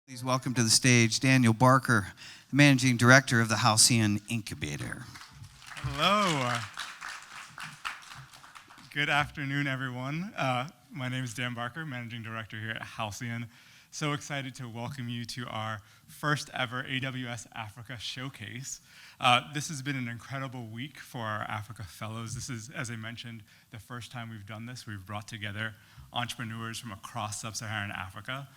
Please welcome to the stage Daniel Barker, the Managing Director of the Halcyon Incubator. Hello. Good afternoon, everyone. My name is Dan Barker, Managing Director here at Halcyon. So excited to welcome you to our first ever AWS Africa Showcase. This has been an incredible week for our Africa Fellows. This is, as I mentioned, the first time we've done this. We've brought together entrepreneurs from across sub-Saharan Africa.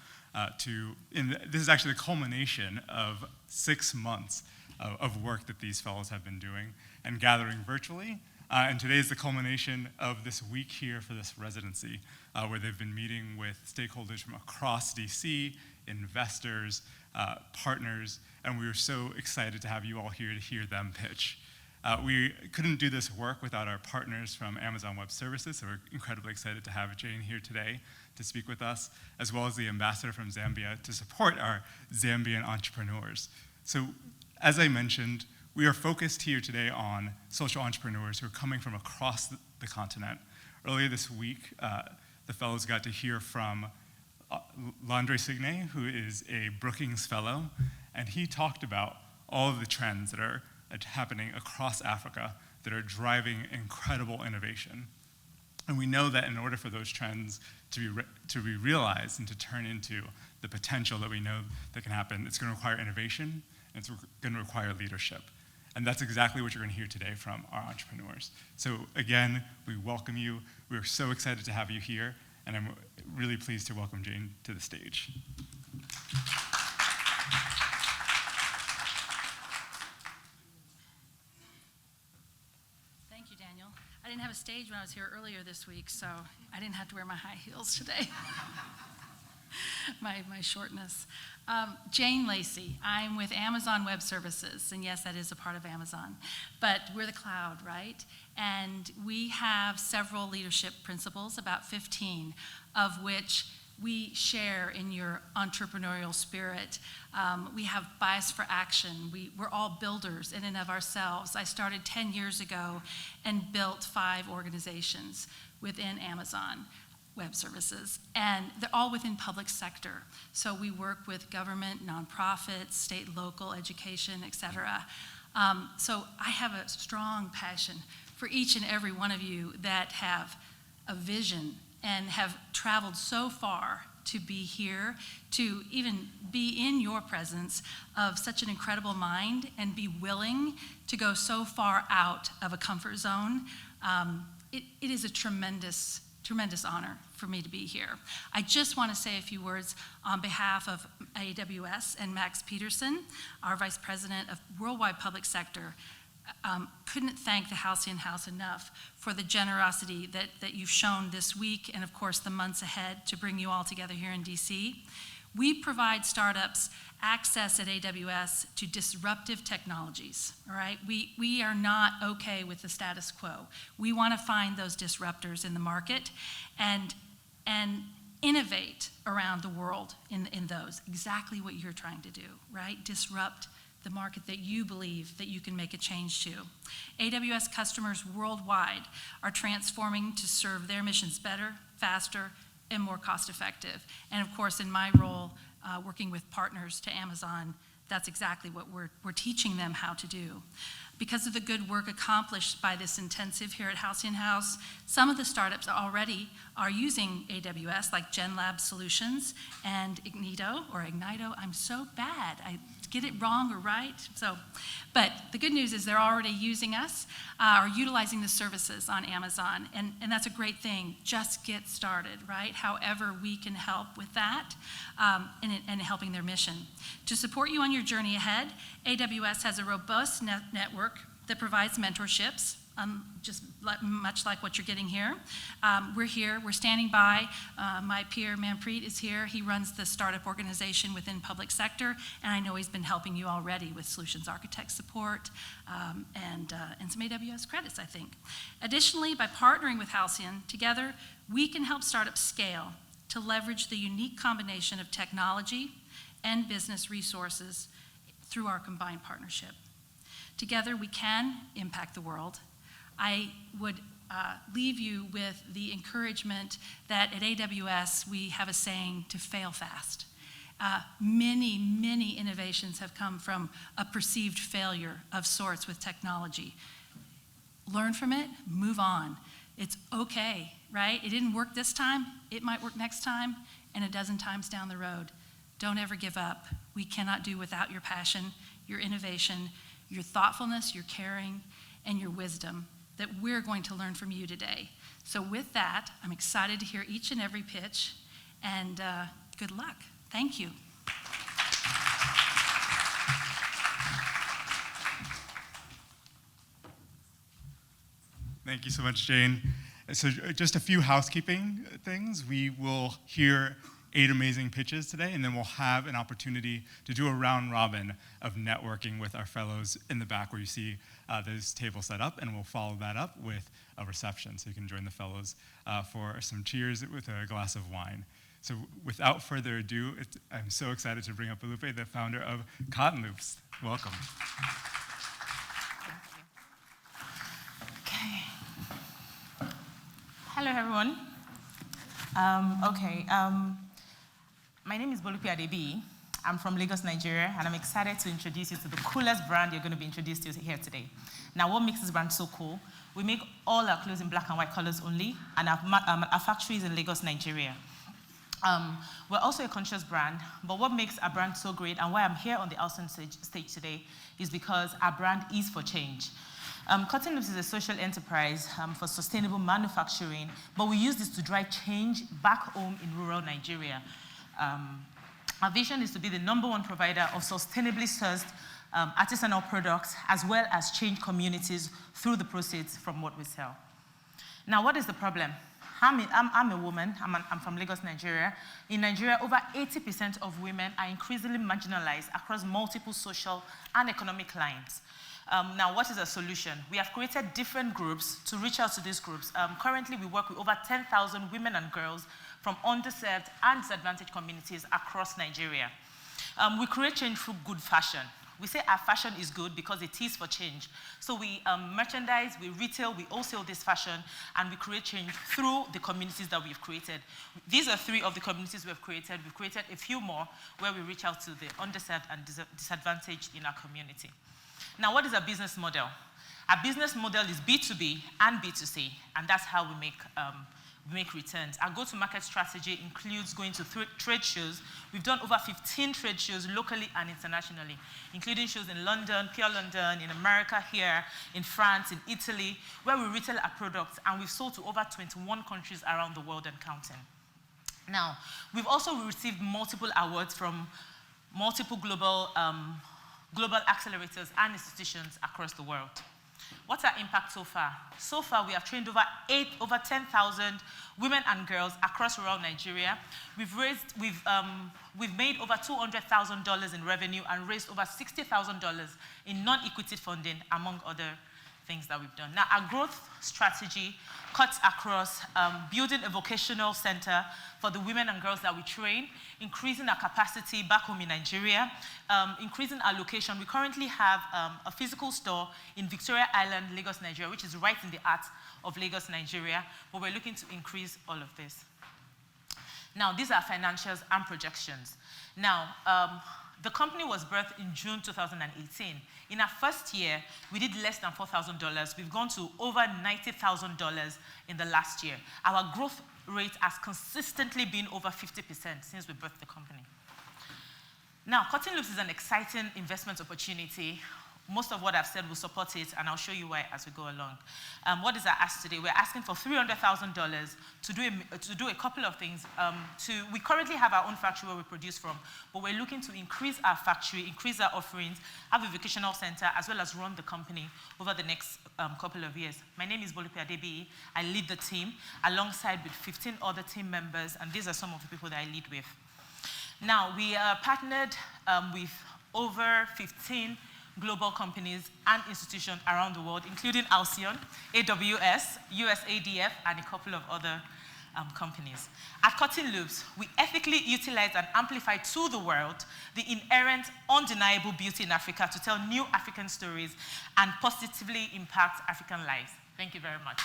This is actually the culmination of 6 months of work that these fellows have been doing and gathering virtually. And today is the culmination of this week here for this residency, where they've been meeting with stakeholders from across DC, investors, partners, and we were so excited to have you all here to hear them pitch. We couldn't do this work without our partners from Amazon Web Services, so we're incredibly excited to have Jane here today to speak with us, as well as the ambassador from Zambia to support our Zambian entrepreneurs. So, as I mentioned, we are focused here today on social entrepreneurs who are coming from across the continent. Earlier this week, the fellows got to hear from Landry Signe, who is a Brookings Fellow, and he talked about all of the trends that are happening across Africa that are driving incredible innovation. And we know that in order for those trends to be realized and to turn into the potential that we know that can happen, it's going to require innovation, and it's going to require leadership. And that's exactly what you're going to hear today from our entrepreneurs. So again, we welcome you. We are so excited to have you here, and I'm really pleased to welcome Jane to the stage. Thank you, Daniel. I didn't have a stage when I was here earlier this week, so I didn't have to wear my high heels today. my shortness. Jane Lacey. I'm with Amazon Web Services, and yes, that is a part of Amazon. But we're the cloud, right? And we have several leadership principles, about 15, of which we share in your entrepreneurial spirit. We have bias for action. We're all builders in and of ourselves. I started 10 years ago and built 5 organizations within Amazon Web Services, and they're all within public sector. So we work with government, nonprofits, state, local, education, et cetera. So I have a strong passion for each and every one of you that have a vision and have traveled so far to be here, to even be in your presence of such an incredible mind and be willing to go so far out of a comfort zone. It is a tremendous honor for me to be here. I just want to say a few words on behalf of AWS and Max Peterson, our Vice President of Worldwide Public Sector. Couldn't thank the Halcyon House enough for the generosity that you've shown this week and, of course, the months ahead to bring you all together here in DC. We provide startups access at AWS to disruptive technologies, all right? We are not okay with the status quo. We want to find those disruptors in the market and innovate around the world in those. Exactly what you're trying to do, right? Disrupt the market that you believe that you can make a change to. AWS customers worldwide are transforming to serve their missions better, faster, and more cost-effective. And of course, in my role, working with partners to Amazon, that's exactly what we're teaching them how to do. Because of the good work accomplished by this intensive here at Halcyon House, some of the startups already are using AWS, like GenLab Solutions and Ignito. I'm so bad. I get it wrong or right. But the good news is they're already using us, or utilizing the services on Amazon, and that's a great thing. Just get started, right? However we can help with that and helping their mission. To support you on your journey ahead, AWS has a robust network that provides mentorships, much like what you're getting here. We're standing by. My peer, Manpreet, is here. He runs the startup organization within public sector, and I know he's been helping you already with solutions architect support and some AWS credits, I think. Additionally, by partnering with Halcyon, together, we can help startups scale to leverage the unique combination of technology and business resources through our combined partnership. Together, we can impact the world. I would leave you with the encouragement that at AWS we have a saying to fail fast. Many innovations have come from a perceived failure of sorts with technology. Learn from it, move on. It's okay, right? It didn't work this time, it might work next time, and a dozen times down the road. Don't ever give up. We cannot do without your passion, your innovation, your thoughtfulness, your caring, and your wisdom that we're going to learn from you today. So with that, I'm excited to hear each and every pitch, and good luck. Thank you. Thank you so much, Jane. So just a few housekeeping things. We will hear 8 amazing pitches today, and then we'll have an opportunity to do a round robin of networking with our fellows in the back where you see those tables set up, and we'll follow that up with a reception, so you can join the fellows for some cheers with a glass of wine. So without further ado, I'm so excited to bring up Felipe, the founder of Cotton Loops. Welcome. Okay. Hello, everyone. My name is Bolupi Adebi. I'm from Lagos, Nigeria, and I'm excited to introduce you to the coolest brand you're going to be introduced to here today. Now, what makes this brand so cool? We make all our clothes in black and white colors only, and our factory is in Lagos, Nigeria. We're also a conscious brand, but what makes our brand so great and why I'm here on the Halcyon stage today is because our brand is for change. Cotton Loops is a social enterprise for sustainable manufacturing, but we use this to drive change back home in rural Nigeria. Our vision is to be the #1 provider of sustainably sourced artisanal products, as well as change communities through the proceeds from what we sell. Now, what is the problem? I'm a woman, I'm from Lagos, Nigeria. In Nigeria, over 80% of women are increasingly marginalized across multiple social and economic lines. Now, what is a solution? We have created different groups to reach out to these groups. Currently, we work with over 10,000 women and girls from underserved and disadvantaged communities across Nigeria. We create change through good fashion. We say our fashion is good because it is for change. So we merchandise, we retail, we wholesale this fashion, and we create change through the communities that we've created. These are 3 of the communities we've created. We've created a few more where we reach out to the underserved and disadvantaged in our community. Now, what is our business model? Our business model is B2B and B2C, and that's how we make returns. Our go-to-market strategy includes going to trade shows. We've done over 15 trade shows locally and internationally, including shows in London, Pure London, in America here, in France, in Italy, where we retail our products, and we've sold to over 21 countries around the world and counting. Now, we've also received multiple awards from multiple global accelerators and institutions across the world. What's our impact so far? So far, we have trained over 10,000 women and girls across rural Nigeria. We've made over $200,000 in revenue and raised over $60,000 in non-equity funding, among other things that we've done. Now, our growth strategy cuts across building a vocational center for the women and girls that we train, increasing our capacity back home in Nigeria, increasing our location. We currently have a physical store in Victoria Island, Lagos, Nigeria, which is right in the heart of Lagos, Nigeria, but we're looking to increase all of this. Now, these are financials and projections. Now, the company was birthed in June 2018. In our first year, we did less than $4,000. We've gone to over $90,000 in the last year. Our growth rate has consistently been over 50% since we birthed the company. Now, Cotton Loops is an exciting investment opportunity. Most of what I've said will support it, and I'll show you why as we go along. What is our ask today? We're asking for $300,000 to do a couple of things. We currently have our own factory where we produce from, but we're looking to increase our factory, increase our offerings, have a vocational center, as well as run the company over the next couple of years. My name is Bolupi Adebi. I lead the team alongside with 15 other team members, and these are some of the people that I lead with. Now, we are partnered with over 15 global companies and institutions around the world, including Halcyon, AWS, USADF, and a couple of other companies. At Cotton Loops, we ethically utilize and amplify to the world the inherent, undeniable beauty in Africa to tell new African stories and positively impact African lives. Thank you very much.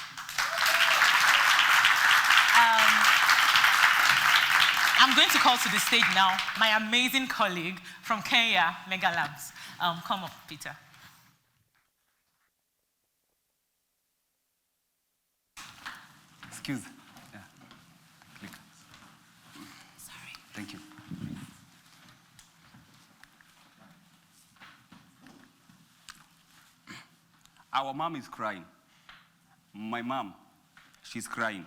I'm going to call to the stage now my amazing colleague from Kenya, Mega Labs. Come up, Peter. Excuse. Yeah. Click. Sorry. Thank you. Our mom is crying. My mom, she's crying.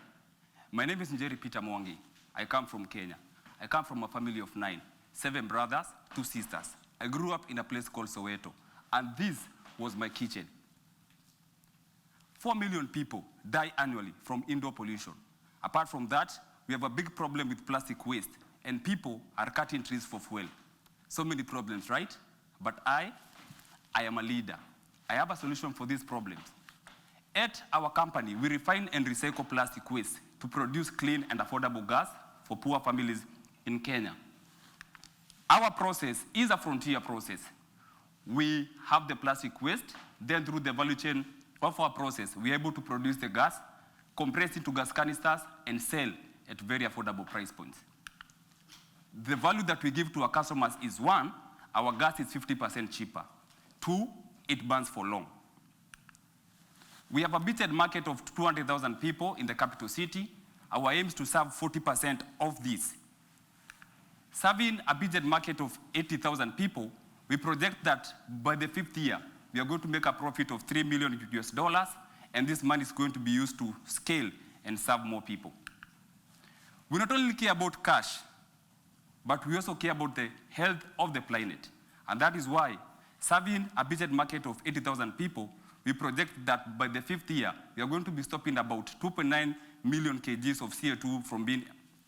My name is Njeri Peter Mwangi. I come from Kenya. I come from a family of 9, 7 brothers, 2 sisters. I grew up in a place called Soweto, and this was my kitchen. 4 million people die annually from indoor pollution. Apart from that, we have a big problem with plastic waste, and people are cutting trees for fuel. So many problems, right? But I am a leader. I have a solution for these problems. At our company, we refine and recycle plastic waste to produce clean and affordable gas for poor families in Kenya. Our process is a frontier process. We have the plastic waste, then through the value chain of our process, we're able to produce the gas, compress it to gas canisters, and sell at very affordable price points. The value that we give to our customers is 1, our gas is 50% cheaper. 2, it burns for long. We have a beachhead market of 200,000 people in the capital city. Our aim is to serve 40% of this. Serving a beachhead market of 80,000 people, we project that by the 5th year, we are going to make a profit of $3 million US, and this money is going to be used to scale and serve more people. We not only care about cash, but we also care about the health of the planet. And that is why, serving a beachhead market of 80,000 people, we project that by the 5th year, we are going to be stopping about 2.9 million kgs of CO2 from being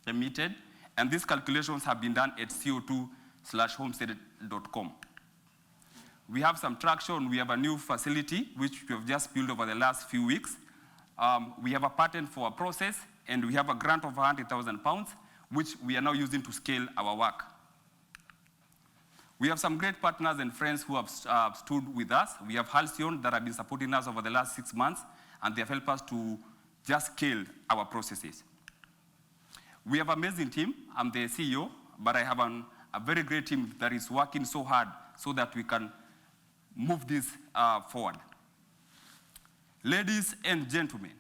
emitted, and these calculations have been done at co2/homestead.com. We have some traction. We have a new facility, which we have just built over the last few weeks. We have a patent for a process, and we have a grant of £100,000, which we are now using to scale our work. We have some great partners and friends who have stood with us. We have Halcyon that have been supporting us over the last 6 months, and they have helped us to just scale our processes. We have an amazing team. I'm the CEO, but I have a very great team that is working so hard so that we can move this forward. Ladies and gentlemen,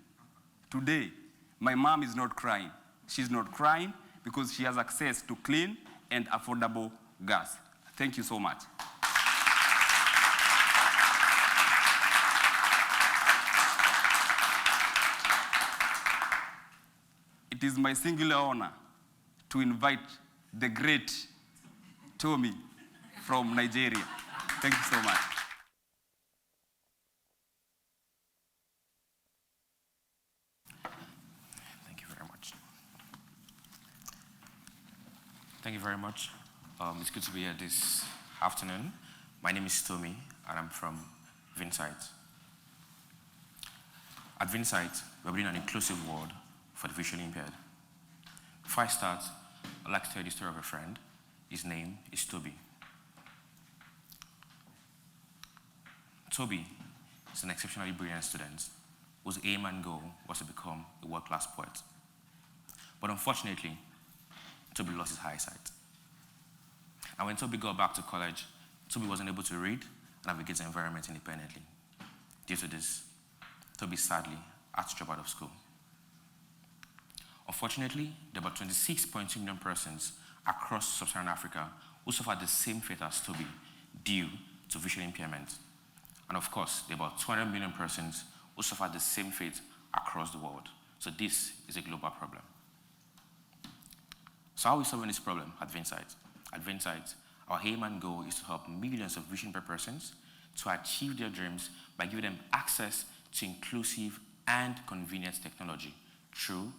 today, my mom is not crying. She's not crying because she has access to clean and affordable gas. Thank you so much. It is my singular honor to invite the great Tommy from Nigeria. Thank you so much. Thank you very much. Thank you very much. It's good to be here this afternoon. My name is Tommy, and I'm from Vinsight. At Vinsight, we're building an inclusive world for the visually impaired. Before I start, I'd like to tell you the story of a friend. His name is Toby. Toby is an exceptionally brilliant student whose aim and goal was to become a world-class poet. But unfortunately, Toby lost his eyesight. And when Toby got back to college, Toby wasn't able to read and navigate the environment independently. Due to this, Toby sadly had to drop out of school. Unfortunately, there are about 26.2 million persons across sub-Saharan Africa who suffer the same fate as Toby due to visual impairment. And of course, there are about 200 million persons who suffer the same fate across the world. So this is a global problem. So how are we solving this problem at Vinsight? At Vinsight, our aim and goal is to help millions of vision impaired persons to achieve their dreams by giving them access to inclusive and convenient technology through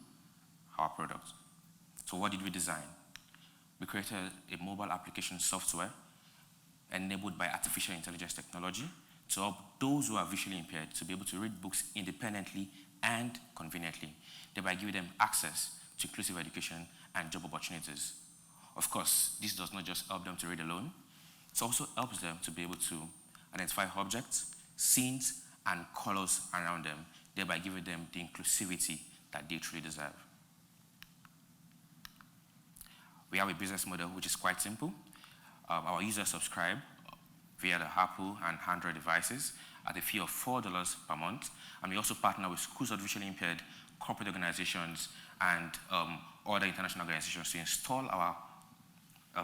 our products. So what did we design? We created a mobile application software enabled by artificial intelligence technology to help those who are visually impaired to be able to read books independently and conveniently, thereby giving them access to inclusive education and job opportunities. Of course, this does not just help them to read alone, it also helps them to be able to identify objects, scenes, and colors around them, thereby giving them the inclusivity that they truly deserve. We have a business model which is quite simple. Our users subscribe via the Apple and Android devices at a fee of $4 per month. And we also partner with schools of visually impaired, corporate organizations, and other international organizations to install our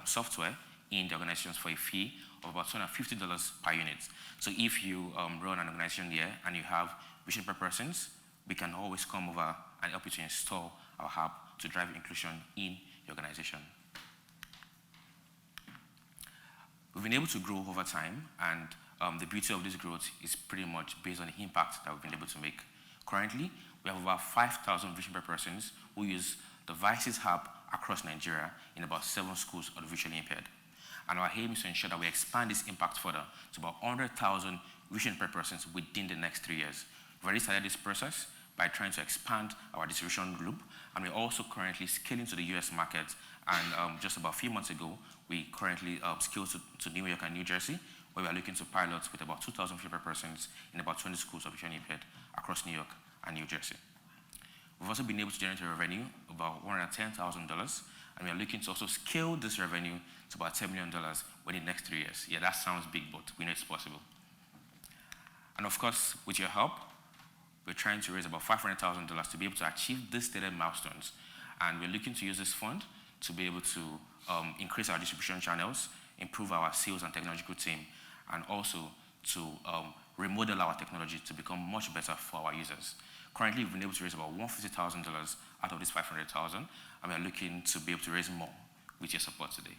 software in the organizations for a fee of about $250 per unit. So if you run an organization here and you have vision per persons, we can always come over and help you to install our app to drive inclusion in your organization. We've been able to grow over time, and the beauty of this growth is pretty much based on the impact that we've been able to make. Currently, we have about 5,000 vision per persons who use the Vices app across Nigeria in about 7 schools of the visually impaired. And our aim is to ensure that we expand this impact further to about 100,000 vision per persons within the next 3 years. We've already started this process by trying to expand our distribution group, and we're also currently scaling to the US market. And just about a few months ago, we currently scaled to New York and New Jersey, where we are looking to pilot with about 2,000 vision per persons in about 20 schools of visually impaired across New York and New Jersey. We've also been able to generate a revenue of about $110,000, and we are looking to also scale this revenue to about $10 million within the next 3 years. Yeah, that sounds big, but we know it's possible. And of course, with your help, we're trying to raise about $500,000 to be able to achieve these stated milestones. And we're looking to use this fund to be able to increase our distribution channels, improve our sales and technological team, and also to remodel our technology to become much better for our users. Currently, we've been able to raise about $150,000 out of this $500,000, and we are looking to be able to raise more with your support today.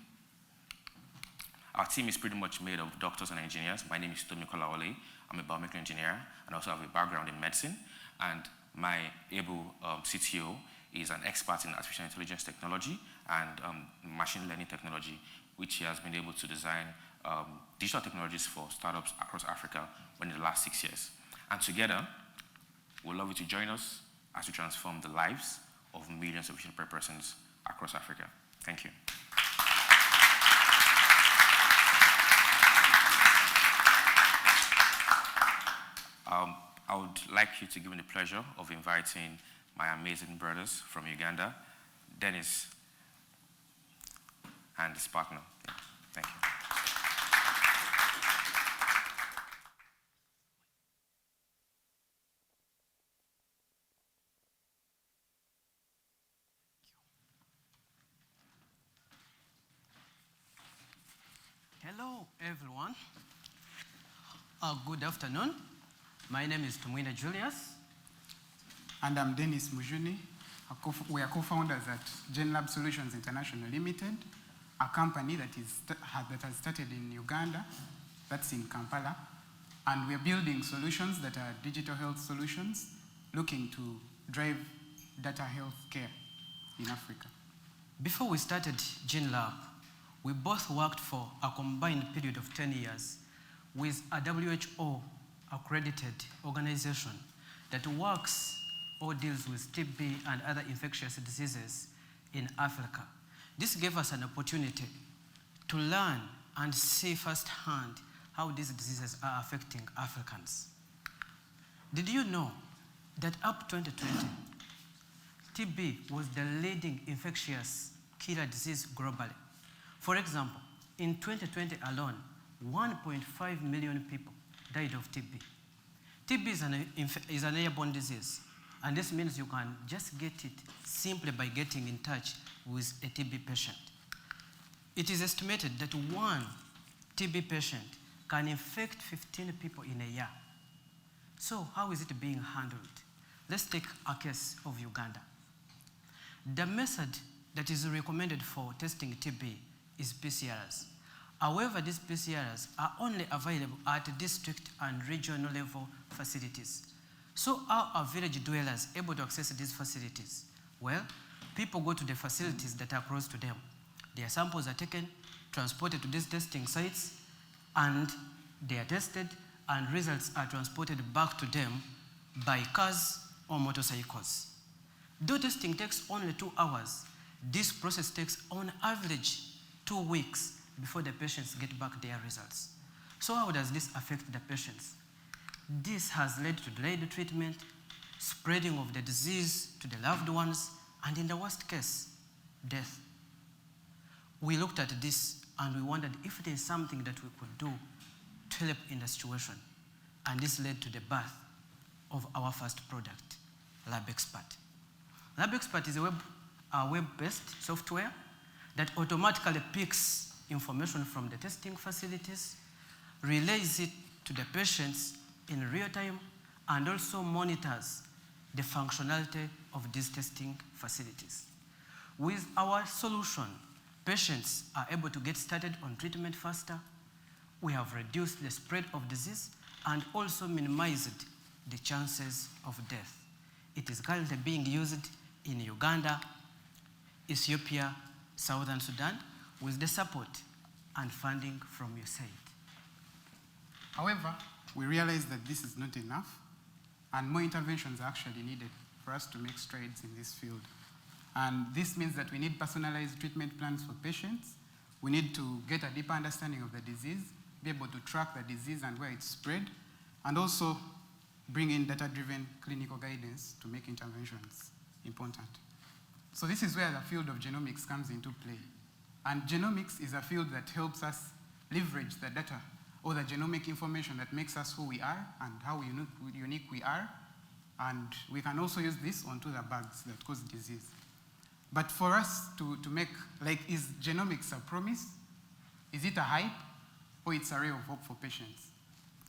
Our team is pretty much made of doctors and engineers. My name is Tomi Kolawole. I'm a biomedical engineer and also have a background in medicine. And my able CTO is an expert in artificial intelligence technology and machine learning technology, which he has been able to design digital technologies for startups across Africa within the last 6 years. And together, we'd love you to join us as we transform the lives of millions of vision impaired persons across Africa. Thank you. I would like you to give me the pleasure of inviting my amazing brothers from Uganda, Dennis and his partner. Thank you. Hello, everyone. Good afternoon. My name is Tumwina Julius. And I'm Dennis Mujuni. We are co-founders at GenLab Solutions International Limited, a company that has started in Uganda, that's in Kampala. And we're building solutions that are digital health solutions, looking to drive data health care in Africa. Before we started GenLab, we both worked for a combined period of 10 years with a WHO accredited organization that works or deals with TB and other infectious diseases in Africa. This gave us an opportunity to learn and see firsthand how these diseases are affecting Africans. Did you know that up to 2020, TB was the leading infectious killer disease globally? For example, in 2020 alone, 1.5 million people died of TB. TB is an airborne disease, and this means you can just get it simply by getting in touch with a TB patient. It is estimated that one TB patient can infect 15 people in a year. So how is it being handled? Let's take a case of Uganda. The method that is recommended for testing TB is PCRs. However, these PCRs are only available at district and regional level facilities. So how are village dwellers able to access these facilities? Well, people go to the facilities that are close to them. Their samples are taken, transported to these testing sites, and they are tested, and results are transported back to them by cars or motorcycles. Though testing takes only 2 hours, this process takes on average 2 weeks before the patients get back their results. So how does this affect the patients? This has led to delayed treatment, spreading of the disease to the loved ones, and in the worst case, death. we looked at this and we wondered if there is something that we could do to help in the situation. And this led to the birth of our first product, LabExpert. LabExpert is a web-based software that automatically picks information from the testing facilities, relays it to the patients in real time, and also monitors the functionality of these testing facilities. With our solution, patients are able to get started on treatment faster. We have reduced the spread of disease and also minimized the chances of death. It is currently being used in Uganda, Ethiopia, Southern Sudan, with the support and funding from USAID. However, we realize that this is not enough, and more interventions are actually needed for us to make strides in this field. And this means that we need personalized treatment plans for patients. We need to get a deeper understanding of the disease, be able to track the disease and where it's spread, and also bring in data-driven clinical guidance to make interventions important. So this is where the field of genomics comes into play. And genomics is a field that helps us leverage the data or the genomic information that makes us who we are and how unique we are. And we can also use this onto the bugs that cause disease. But for us to make, like, is genomics a promise? Is it a hype? Or it's a ray of hope for patients?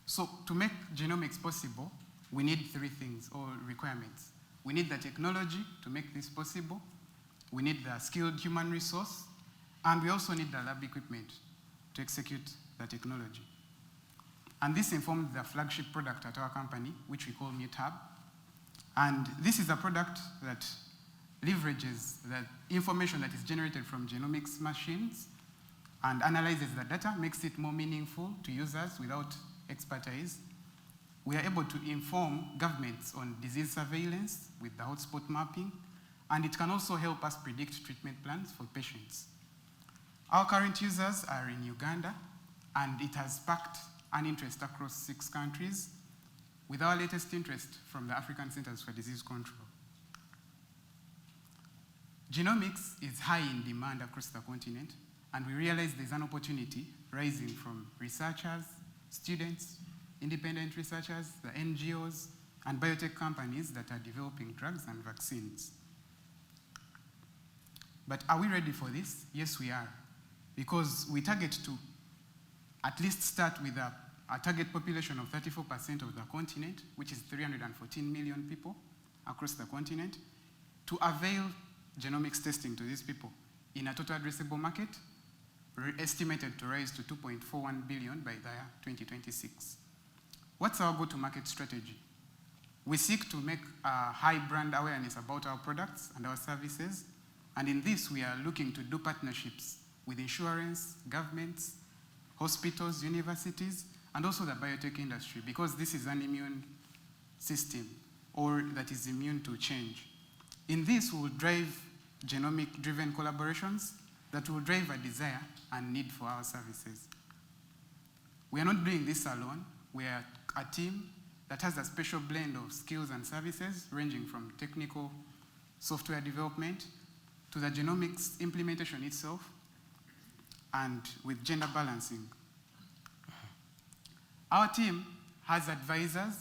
So to make genomics possible, we need three things or requirements. We need the technology to make this possible. We need the skilled human resource. And we also need the lab equipment to execute the technology. And this informed the flagship product at our company, which we call MuteHub. And this is a product that leverages the information that is generated from genomics machines and analyzes the data, makes it more meaningful to users without expertise. We are able to inform governments on disease surveillance with the hotspot mapping, and it can also help us predict treatment plans for patients. Our current users are in Uganda, and it has sparked an interest across 6 countries, with our latest interest from the African Centers for Disease Control. Genomics is high in demand across the continent, and we realize there's an opportunity rising from researchers, students, independent researchers, the NGOs, and biotech companies that are developing drugs and vaccines. But are we ready for this? Yes, we are. Because we target to at least start with a target population of 34% of the continent, which is 314 million people across the continent, to avail genomics testing to these people in a total addressable market estimated to rise to 2.41 billion by the year 2026. What's our go-to-market strategy? We seek to make a high brand awareness about our products and our services, and in this we are looking to do partnerships with insurance, governments, hospitals, universities, and also the biotech industry, because this is an immune system, or that is immune to change. In this, we will drive genomic-driven collaborations that will drive a desire and need for our services. We are not doing this alone. We are a team that has a special blend of skills and services, ranging from technical software development to the genomics implementation itself, and with gender balancing. Our team has advisors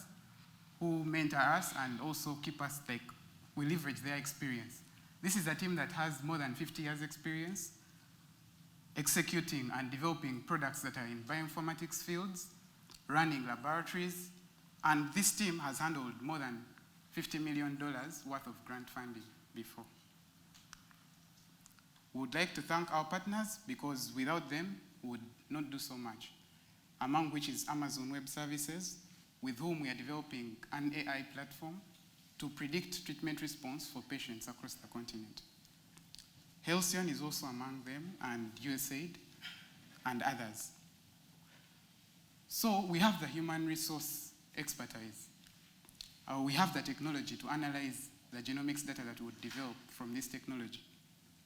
who mentor us and also keep us, like, we leverage their experience. This is a team that has more than 50 years experience executing and developing products that are in bioinformatics fields, running laboratories, and this team has handled more than $50 million worth of grant funding before. We would like to thank our partners, because without them, we would not do so much, among which is Amazon Web Services, with whom we are developing an AI platform to predict treatment response for patients across the continent. Halcyon is also among them, and USAID, and others. So we have the human resource expertise. We have the technology to analyze the genomics data that we would develop from this technology.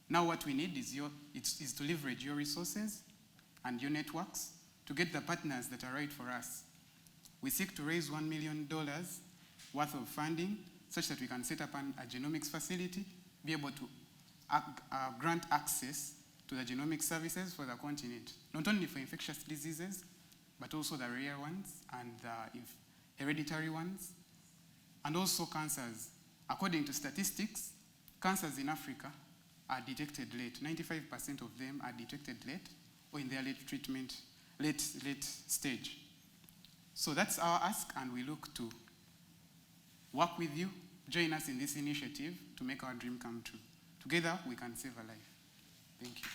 Now what we need is to leverage your resources and your networks to get the partners that are right for us. We seek to raise $1 million worth of funding such that we can set up a genomics facility, be able to grant access to the genomic services for the continent, not only for infectious diseases, but also the rare ones and the hereditary ones, and also cancers. According to statistics, cancers in Africa are detected late. 95% of them are detected late or in their late treatment, late stage. So that's our ask, and we look to work with you, join us in this initiative to make our dream come true. Together, we can save a life. Thank you.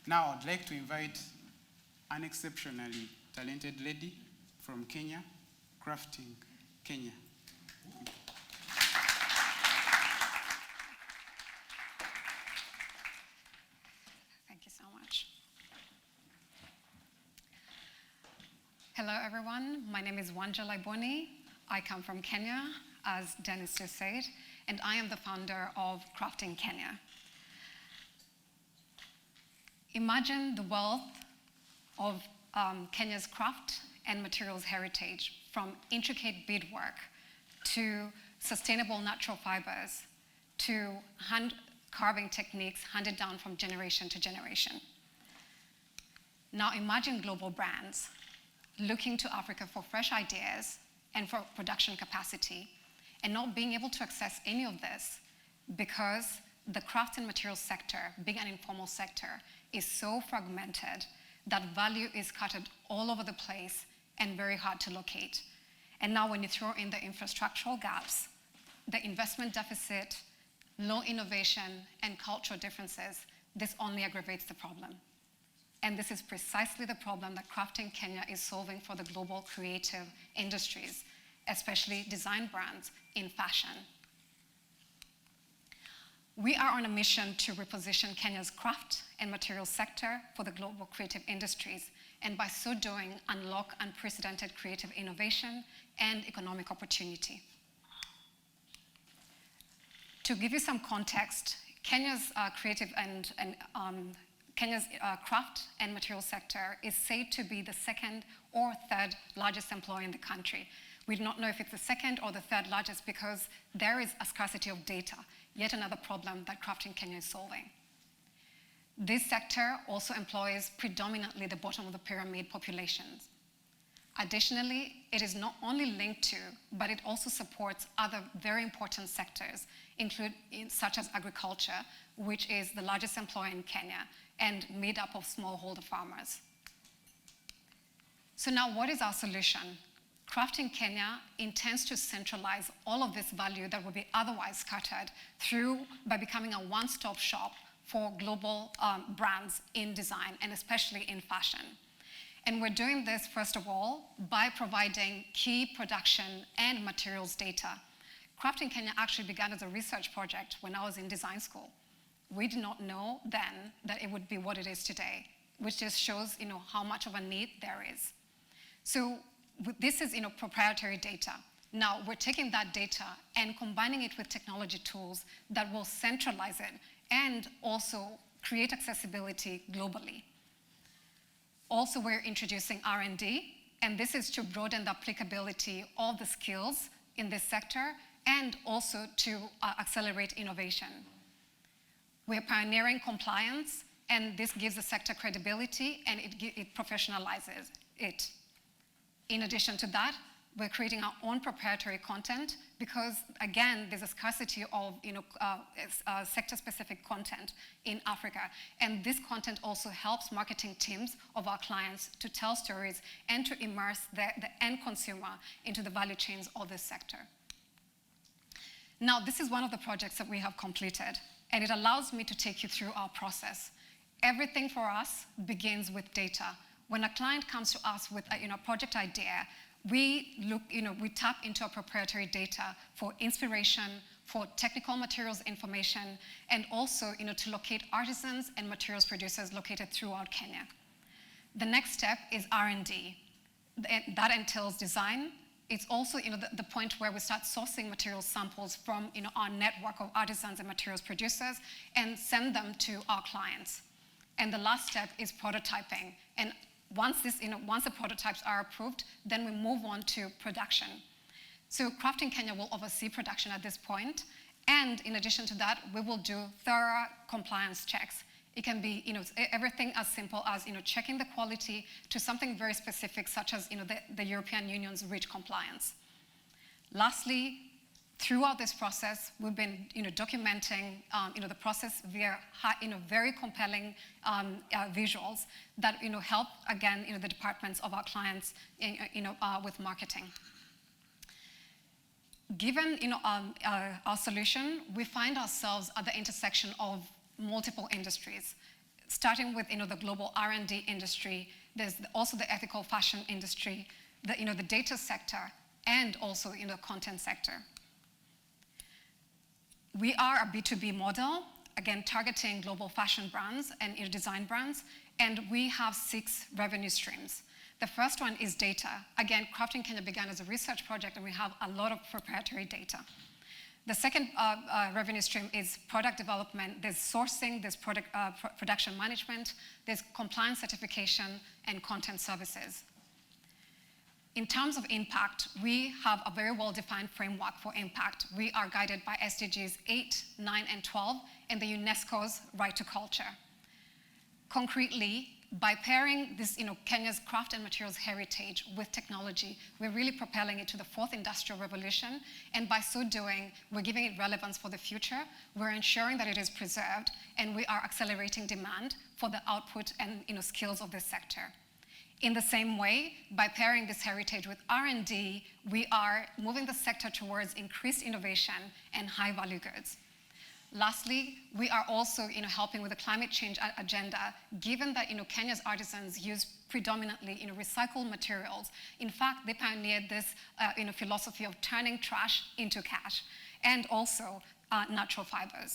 Now, I'd like to invite an exceptionally talented lady from Kenya, Crafting Kenya. Thank you so much. Hello, everyone. My name is Wanjala Boni. I come from Kenya, as Dennis just said, and I am the founder of Crafting Kenya. Imagine the wealth of Kenya's craft and materials heritage, from intricate beadwork to sustainable natural fibers to hand carving techniques handed down from generation to generation. Now imagine global brands looking to Africa for fresh ideas and for production capacity, and not being able to access any of this because the craft and materials sector, being an informal sector, is so fragmented that value is scattered all over the place and very hard to locate. And now when you throw in the infrastructural gaps, the investment deficit, low innovation, and cultural differences, this only aggravates the problem. And this is precisely the problem that Crafting Kenya is solving for the global creative industries, especially design brands in fashion. We are on a mission to reposition Kenya's craft and materials sector for the global creative industries, and by so doing, unlock unprecedented creative innovation and economic opportunity. To give you some context, Kenya's Kenya's craft and materials sector is said to be the second or third largest employer in the country. We do not know if it's the second or the third largest because there is a scarcity of data, yet another problem that Crafting Kenya is solving. This sector also employs predominantly the bottom of the pyramid populations. Additionally, it is not only linked to, but it also supports other very important sectors, such as agriculture, which is the largest employer in Kenya and made up of smallholder farmers. So now what is our solution? Crafting Kenya intends to centralize all of this value that would be otherwise scattered by becoming a one-stop shop for global brands in design and especially in fashion. And we're doing this, first of all, by providing key production and materials data. Crafting Kenya actually began as a research project when I was in design school. We did not know then that it would be what it is today, which just shows how much of a need there is. So this is proprietary data. Now we're taking that data and combining it with technology tools that will centralize it and also create accessibility globally. Also, we're introducing R&D, and this is to broaden the applicability of the skills in this sector and also to accelerate innovation. We're pioneering compliance, and this gives the sector credibility and it professionalizes it. In addition to that, we're creating our own proprietary content because, again, there's a scarcity of sector-specific content in Africa. And this content also helps marketing teams of our clients to tell stories and to immerse the end consumer into the value chains of this sector. Now, this is one of the projects that we have completed, and it allows me to take you through our process. Everything for us begins with data. When a client comes to us with a project idea, we tap into our proprietary data for inspiration, for technical materials information, and also to locate artisans and materials producers located throughout Kenya. The next step is R&D. That entails design. It's also the point where we start sourcing material samples from our network of artisans and materials producers and send them to our clients. And the last step is prototyping. And once the prototypes are approved, then we move on to production. So Crafting Kenya will oversee production at this point, and in addition to that, we will do thorough compliance checks. It can be, everything as simple as, checking the quality to something very specific, such as, the European Union's REACH compliance. Lastly, throughout this process, we've been, documenting, the process via, very compelling visuals that, help again, the departments of our clients, with marketing. Given, our solution, we find ourselves at the intersection of multiple industries, starting with, the global R&D industry. There's also the ethical fashion industry, the data sector, and also the content sector. We are a B2B model, again, targeting global fashion brands and design brands, and we have 6 revenue streams. The first one is data. Again, Crafting Kenya began as a research project, and we have a lot of proprietary data. The second revenue stream is product development. There's sourcing, there's production management, there's compliance certification, and content services. In terms of impact, we have a very well-defined framework for impact. We are guided by SDGs 8, 9, and 12, and the UNESCO's Right to Culture. Concretely, by pairing this, Kenya's craft and materials heritage with technology, we're really propelling it to the 4th industrial revolution, and by so doing, we're giving it relevance for the future, we're ensuring that it is preserved, and we are accelerating demand for the output and, skills of this sector. In the same way, by pairing this heritage with R&D, we are moving the sector towards increased innovation and high-value goods. Lastly, we are also helping with the climate change agenda, given that Kenya's artisans use predominantly recycled materials. In fact, they pioneered this philosophy of turning trash into cash, and also natural fibers.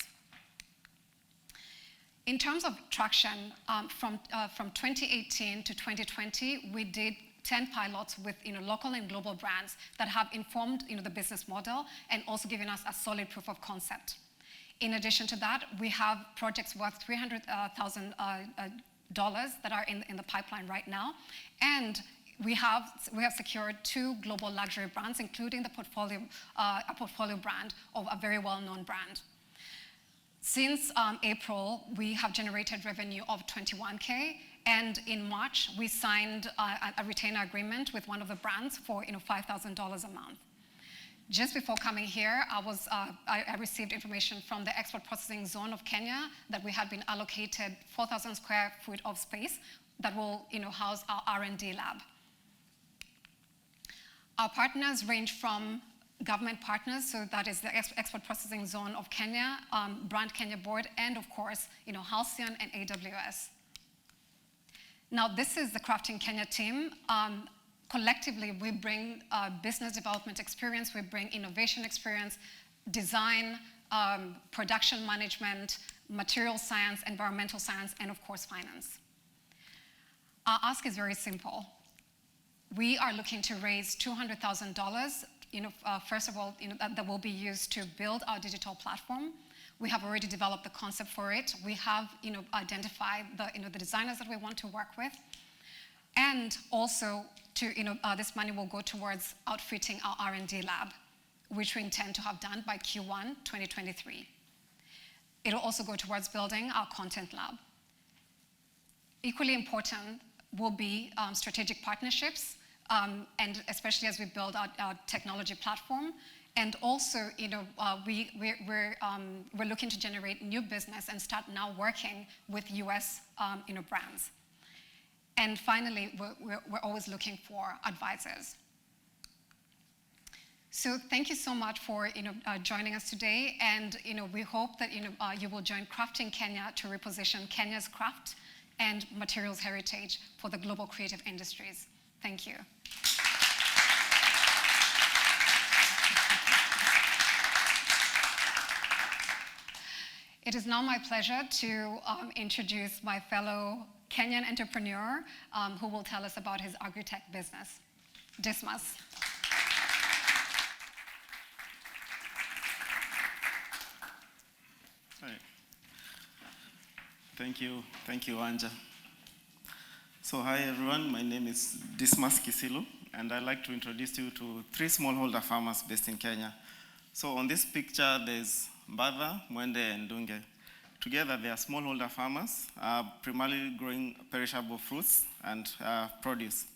In terms of traction, from 2018 to 2020, we did 10 pilots with local and global brands that have informed the business model and also given us a solid proof of concept. In addition to that, we have projects worth $300,000 that are in the pipeline right now, and we have secured 2 global luxury brands, including a portfolio brand of a very well-known brand. Since April, we have generated revenue of $21K, and in March, we signed a retainer agreement with one of the brands for $5,000 a month. Just before coming here, I received information from the export processing zone of Kenya that we had been allocated 4,000 square feet of space that will house our R&D lab. Our partners range from government partners, so that is the export processing zone of Kenya, Brand Kenya Board, and of course, Halcyon and AWS. Now, this is the Crafting Kenya team. Collectively, we bring business development experience, we bring innovation experience, design, production management, material science, environmental science, and of course, finance. Our ask is very simple. We are looking to raise $200,000, first of all, that will be used to build our digital platform. We have already developed the concept for it. We have, identified the designers that we want to work with. And also, this money will go towards outfitting our R&D lab, which we intend to have done by Q1 2023. It'll also go towards building our content lab. Equally important will be strategic partnerships, and especially as we build our technology platform. And also, we're looking to generate new business and start now working with US brands. And finally, we're always looking for advisors. So thank you so much for joining us today, and we hope that you will join Crafting Kenya to reposition Kenya's craft and materials heritage for the global creative industries. Thank you. It is now my pleasure to introduce my fellow Kenyan entrepreneur who will tell us about his agri-tech business, Dismas. Hi. Thank you, Anja. So hi everyone, my name is Dismas Kisilu. and I'd like to introduce you to 3 smallholder farmers based in Kenya. So on this picture, there's Mbadha, Mwende, and Dunge. Together, they are smallholder farmers, primarily growing perishable fruits and produce.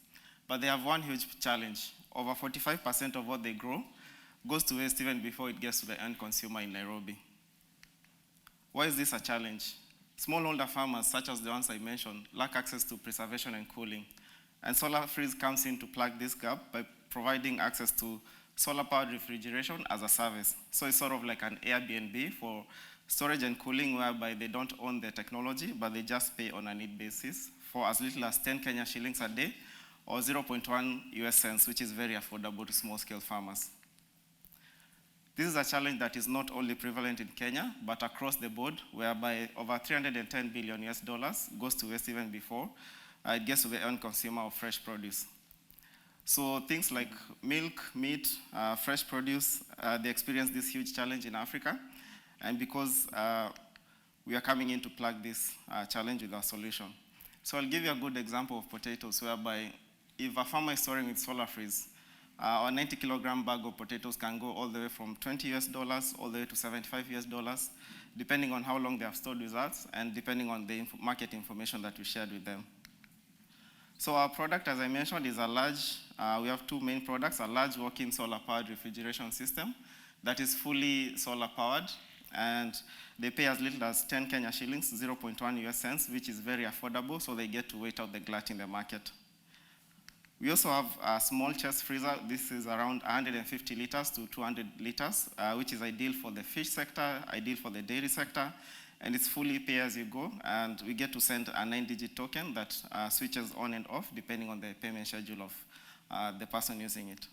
But they have one huge challenge. Over 45% of what they grow goes to waste even before it gets to the end consumer in Nairobi. Why is this a challenge? Smallholder farmers, such as the ones I mentioned, lack access to preservation and cooling. And Solar Freeze comes in to plug this gap by providing access to solar-powered refrigeration as a service. So it's sort of like an Airbnb for storage and cooling, whereby they don't own the technology, but they just pay on a need basis for as little as 10 Kenya shillings a day or 0.1 US cents, which is very affordable to small-scale farmers. This is a challenge that is not only prevalent in Kenya, but across the board, whereby over 310 billion US dollars goes to waste even before it gets to the end consumer of fresh produce. So things like milk, meat, fresh produce, they experience this huge challenge in Africa. And because we are coming in to plug this challenge with our solution. So I'll give you a good example of potatoes, whereby if a farmer is storing with Solar Freeze, a 90 kilogram bag of potatoes can go all the way from $20 US all the way to $75 US, depending on how long they have stored with us and depending on the market information that we shared with them. So our product, as I mentioned, is a large, we have 2 main products, a large walk-in solar-powered refrigeration system that is fully solar-powered, and they pay as little as 10 Kenya shillings, 0.1 US cents, which is very affordable, so they get to wait out the glut in the market. We also have a small chest freezer. This is around 150 liters to 200 liters, which is ideal for the fish sector, ideal for the dairy sector, and it's fully pay-as-you-go, and we get to send a 9-digit token that switches on and off depending on the payment schedule of the person using it.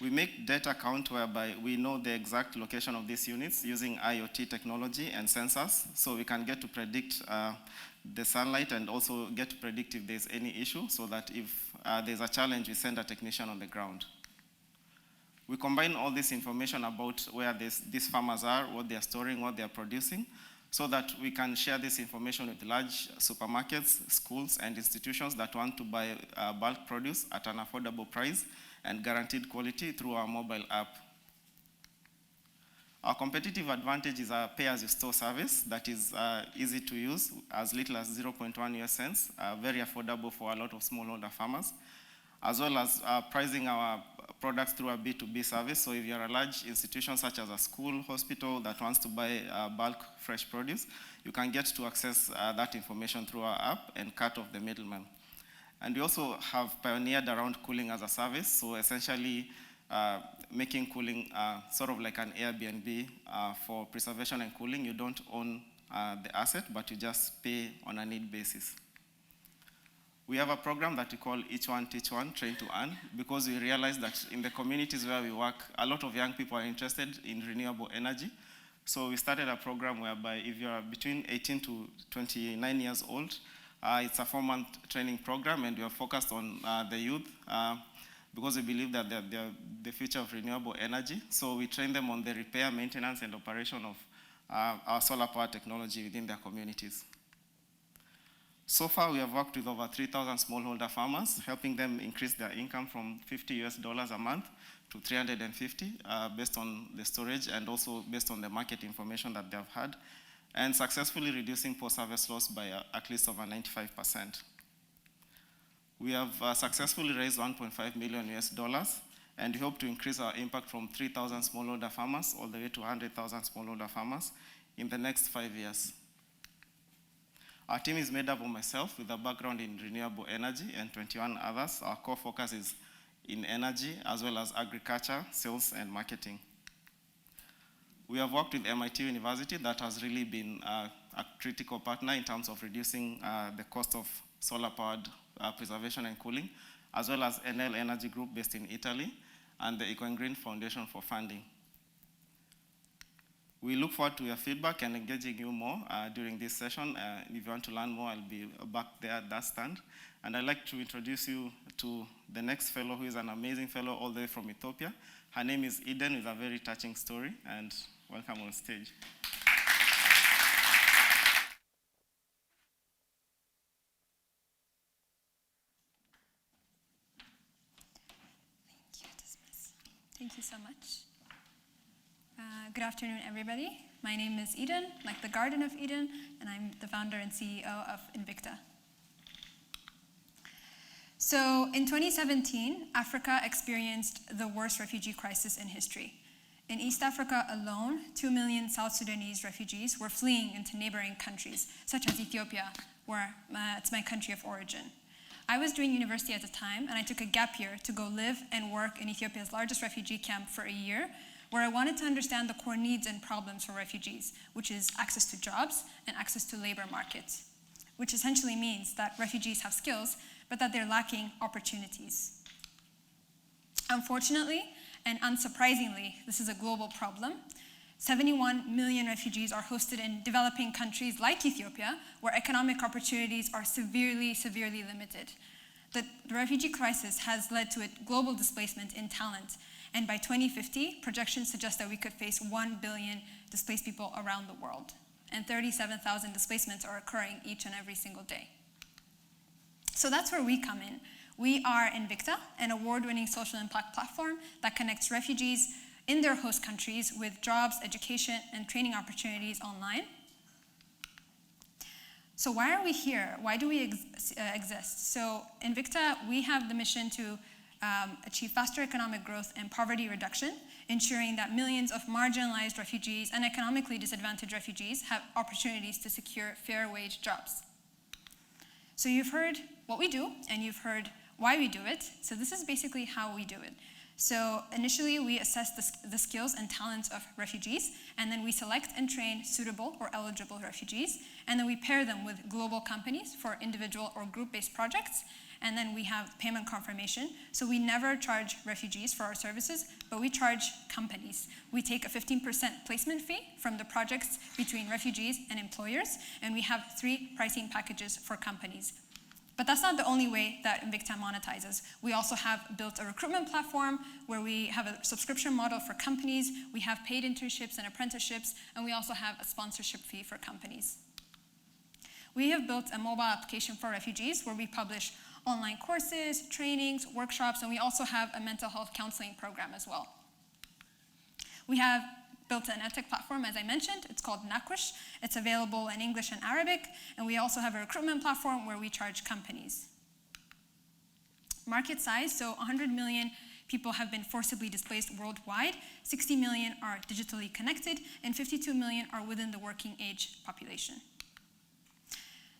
We make data count whereby we know the exact location of these units using IoT technology and sensors, so we can get to predict the sunlight and also get to predict if there's any issue, so that if there's a challenge, we send a technician on the ground. We combine all this information about where these farmers are, what they are storing, what they are producing, so that we can share this information with large supermarkets, schools, and institutions that want to buy bulk produce at an affordable price and guaranteed quality through our mobile app. Our competitive advantage is a pay-as-you-store service that is easy to use, as little as 0.1 US cents, very affordable for a lot of smallholder farmers, as well as pricing our products through a B2B service. So if you're a large institution such as a school, hospital that wants to buy bulk fresh produce, you can get to access that information through our app and cut off the middleman. And we also have pioneered around cooling as a service, so essentially making cooling sort of like an Airbnb for preservation and cooling. You don't own the asset, but you just pay on a need basis. We have a program that we call Each One Teach One, Train to Earn, because we realize that in the communities where we work, a lot of young people are interested in renewable energy. So we started a program whereby if you're between 18 to 29 years old, it's a 4-month training program, and we are focused on the youth because we believe that they're the future of renewable energy. So we train them on the repair, maintenance, and operation of our solar power technology within their communities. So far, we have worked with over 3,000 smallholder farmers, helping them increase their income from $50 US a month to 350 based on the storage and also based on the market information that they have had, and successfully reducing post-harvest loss by at least over 95%. We have successfully raised $1.5 million US, and we hope to increase our impact from 3,000 smallholder farmers all the way to 100,000 smallholder farmers in the next 5 years. Our team is made up of myself with a background in renewable energy and 21 others. Our core focus is in energy as well as agriculture, sales, and marketing. We have worked with MIT University that has really been a critical partner in terms of reducing the cost of solar-powered preservation and cooling, as well as NL Energy Group based in Italy, and the Eco and Green Foundation for funding. We look forward to your feedback and engaging you more during this session. If you want to learn more, I'll be back there at that stand. And I'd like to introduce you to the next fellow, who is an amazing fellow all the way from Ethiopia. Her name is Eden, with a very touching story, and welcome on stage. so much. Good afternoon, everybody. My name is Eden, like the Garden of Eden, and I'm the founder and CEO of Invicta. So in 2017, Africa experienced the worst refugee crisis in history. In East Africa alone, 2 million South Sudanese refugees were fleeing into neighboring countries, such as Ethiopia, where it's my country of origin. I was doing university at the time, and I took a gap year to go live and work in Ethiopia's largest refugee camp for a year, where I wanted to understand the core needs and problems for refugees, which is access to jobs and access to labor markets, which essentially means that refugees have skills, but that they're lacking opportunities. Unfortunately, and unsurprisingly, this is a global problem. 71 million refugees are hosted in developing countries like Ethiopia, where economic opportunities are severely limited. The refugee crisis has led to a global displacement in talent, and by 2050, projections suggest that we could face 1 billion displaced people around the world, and 37,000 displacements are occurring each and every single day. So that's where we come in. We are Invicta, an award-winning social impact platform that connects refugees in their host countries with jobs, education, and training opportunities online. So why are we here? Why do we exist? So Invicta, we have the mission to achieve faster economic growth and poverty reduction, ensuring that millions of marginalized refugees and economically disadvantaged refugees have opportunities to secure fair wage jobs. So you've heard what we do, and you've heard why we do it. So this is basically how we do it. So initially, we assess the skills and talents of refugees, and then we select and train suitable or eligible refugees, and then we pair them with global companies for individual or group-based projects, and then we have payment confirmation. So we never charge refugees for our services, but we charge companies. We take a 15% placement fee from the projects between refugees and employers, and we have 3 pricing packages for companies. But that's not the only way that Invicta monetizes. We also have built a recruitment platform where we have a subscription model for companies, we have paid internships and apprenticeships, and we also have a sponsorship fee for companies. We have built a mobile application for refugees where we publish online courses, trainings, workshops, and we also have a mental health counseling program as well. We have built an edtech platform, as I mentioned. It's called Nakush. It's available in English and Arabic, and we also have a recruitment platform where we charge companies. Market size, so 100 million people have been forcibly displaced worldwide, 60 million are digitally connected, and 52 million are within the working age population.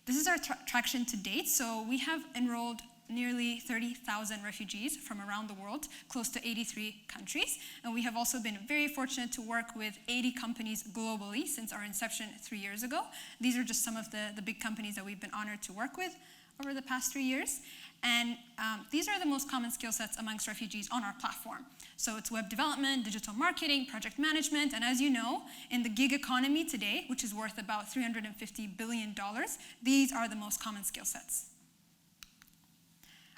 This is our traction to date. So we have enrolled nearly 30,000 refugees from around the world, close to 83 countries. And we have also been very fortunate to work with 80 companies globally since our inception 3 years ago. These are just some of the big companies that we've been honored to work with over the past 3 years. And these are the most common skill sets amongst refugees on our platform. So it's web development, digital marketing, project management, and as you know, in the gig economy today, which is worth about $350 billion, these are the most common skill sets.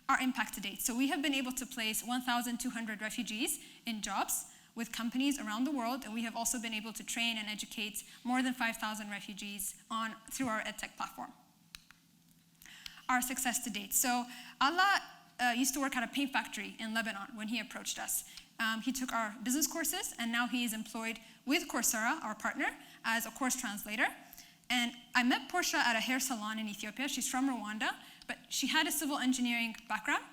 Our impact to date. So we have been able to place 1,200 refugees in jobs with companies around the world, and we have also been able to train and educate more than 5,000 refugees through our edtech platform. Our success to date. So Allah used to work at a paint factory in Lebanon when he approached us. He took our business courses, and now he is employed with Coursera, our partner, as a course translator. And I met Portia at a hair salon in Ethiopia. She's from Rwanda, but she had a civil engineering background.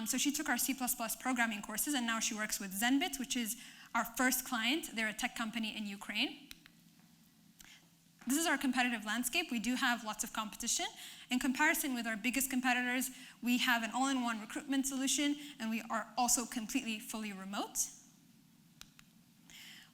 So she took our C++ programming courses, and now she works with Zenbit, which is our first client. They're a tech company in Ukraine. This is our competitive landscape. We do have lots of competition. In comparison with our biggest competitors, we have an all-in-one recruitment solution, and we are also completely fully remote.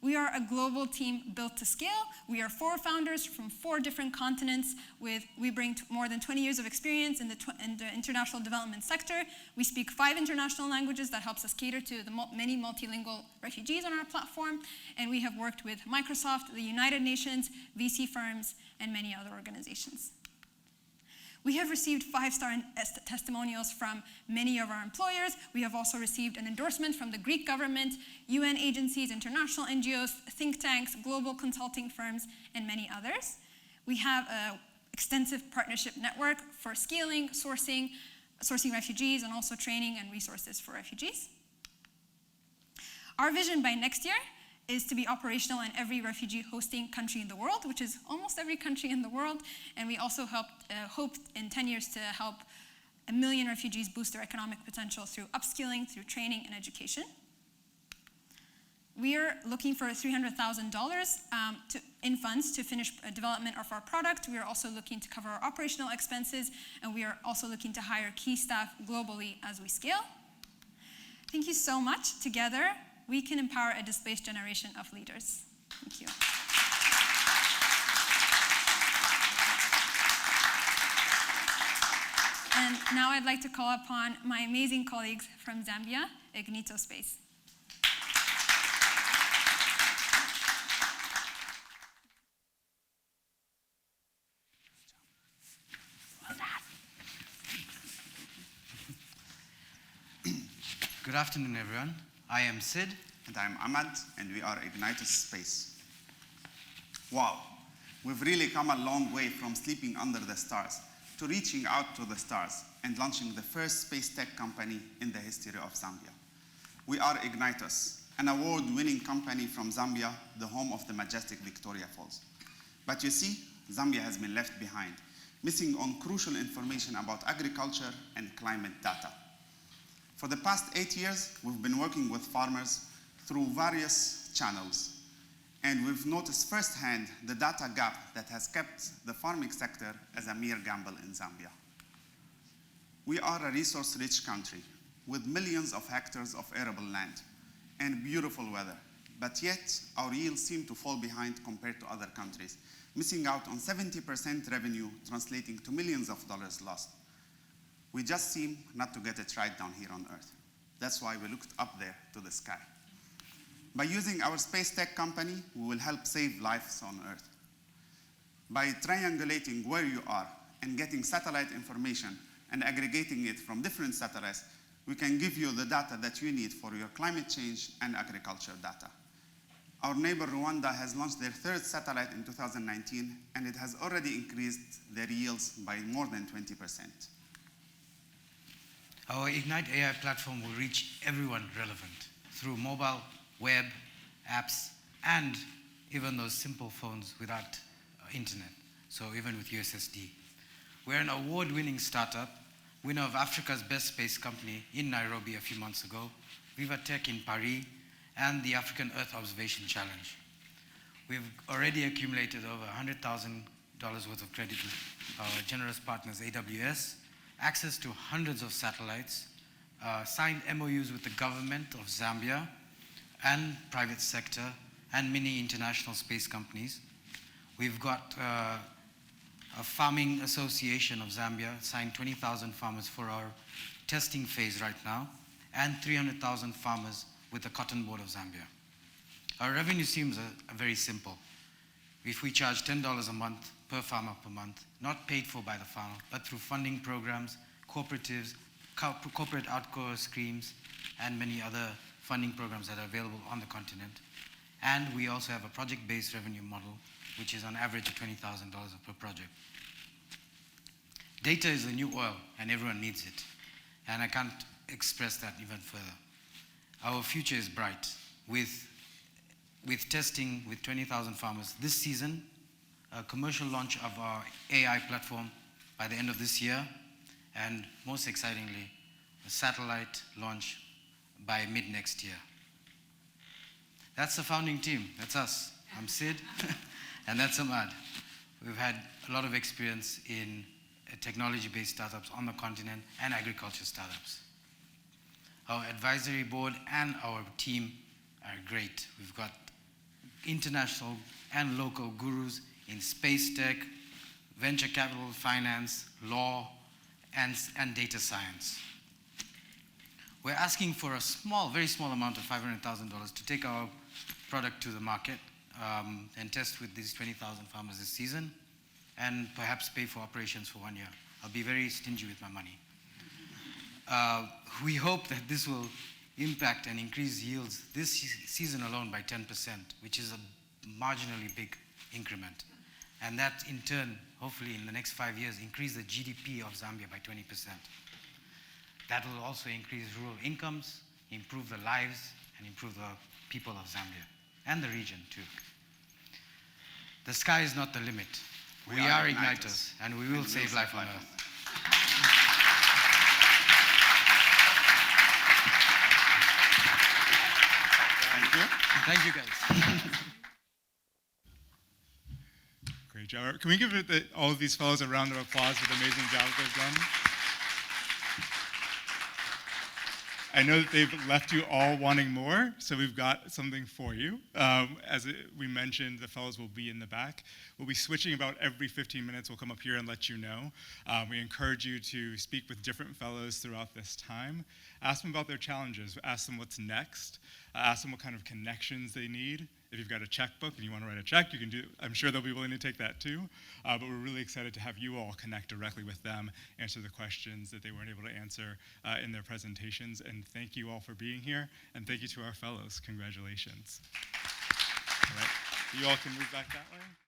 We are a global team built to scale. We are 4 founders from 4 different continents. We bring more than 20 years of experience in the international development sector. We speak 5 international languages that helps us cater to the many multilingual refugees on our platform. And we have worked with Microsoft, the United Nations, VC firms, and many other organizations. We have received 5-star testimonials from many of our employers. We have also received an endorsement from the Greek government, UN agencies, international NGOs, think tanks, global consulting firms, and many others. We have an extensive partnership network for scaling, sourcing refugees, and also training and resources for refugees. Our vision by next year is to be operational in every refugee hosting country in the world, which is almost every country in the world. And we also hope in 10 years to help 1 million refugees boost their economic potential through upskilling, through training and education. We are looking for $300,000 in funds to finish development of our product. We are also looking to cover our operational expenses, and we are also looking to hire key staff globally as we scale. Thank you so much. Together, we can empower a displaced generation of leaders. Thank you. And now I'd like to call upon my amazing colleagues from Zambia, Ignito Space. Good afternoon, everyone. I am Sid. And I'm Ahmad, and we are Ignito Space. Wow, we've really come a long way from sleeping under the stars to reaching out to the stars and launching the first space tech company in the history of Zambia. We are Ignitus, an award-winning company from Zambia, the home of the majestic Victoria Falls. But you see, Zambia has been left behind, missing on crucial information about agriculture and climate data. For the past 8 years, we've been working with farmers through various channels, and we've noticed firsthand the data gap that has kept the farming sector as a mere gamble in Zambia. We are a resource-rich country with millions of hectares of arable land and beautiful weather, but yet our yields seem to fall behind compared to other countries, missing out on 70% revenue, translating to millions of dollars lost. We just seem not to get it right down here on Earth. That's why we looked up there to the sky. By using our space tech company, we will help save lives on Earth. By triangulating where you are and getting satellite information and aggregating it from different satellites, we can give you the data that you need for your climate change and agriculture data. Our neighbor Rwanda has launched their third satellite in 2019, and it has already increased their yields by more than 20%. Our Ignite AI platform will reach everyone relevant through mobile, web, apps, and even those simple phones without internet, so even with USSD. We're an award-winning startup, winner of Africa's Best Space Company in Nairobi a few months ago, Viva Tech in Paris, and the African Earth Observation Challenge. We've already accumulated over $100,000 worth of credit with our generous partners AWS, access to hundreds of satellites, signed MOUs with the government of Zambia and private sector and many international space companies. We've got a farming association of Zambia, signed 20,000 farmers for our testing phase right now, and 300,000 farmers with the Cotton Board of Zambia. Our revenue seems very simple. If we charge $10 a month per farmer per month, not paid for by the farmer, but through funding programs, cooperatives, corporate outgo schemes, and many other funding programs that are available on the continent. And we also have a project-based revenue model, which is on average $20,000 per project. Data is the new oil, and everyone needs it. And I can't express that even further. Our future is bright. With testing with 20,000 farmers this season, a commercial launch of our AI platform by the end of this year, and most excitingly, a satellite launch by mid-next year. That's the founding team. That's us. I'm Sid, and that's Ahmad. We've had a lot of experience in technology-based startups on the continent and agriculture startups. Our advisory board and our team are great. We've got international and local gurus in space tech, venture capital, finance, law, and data science. We're asking for a very small amount of $500,000 to take our product to the market and test with these 20,000 farmers this season, and perhaps pay for operations for 1 year. I'll be very stingy with my money. We hope that this will impact and increase yields this season alone by 10%, which is a marginally big increment. And that in turn, hopefully in the next 5 years, increase the GDP of Zambia by 20%. That will also increase rural incomes, improve the lives and improve the people of Zambia and the region too. The sky is not the limit. We are igniters, and we will save life on Earth. Thank you. Thank you, guys. Great job. Can we give all of these fellows a round of applause for the amazing job they've done? I know that they've left you all wanting more, so we've got something for you. We mentioned, the fellows will be in the back. We'll be switching about every 15 minutes. We'll come up here and let you know. We encourage you to speak with different fellows throughout this time. Ask them about their challenges. Ask them what's next. Ask them what kind of connections they need. If you've got a checkbook and you want to write a check, you can do. I'm sure they'll be willing to take that too. But we're really excited to have you all connect directly with them, answer the questions that they weren't able to answer in their presentations. And thank you all for being here. And thank you to our fellows. Congratulations. All right. You all can move back that way.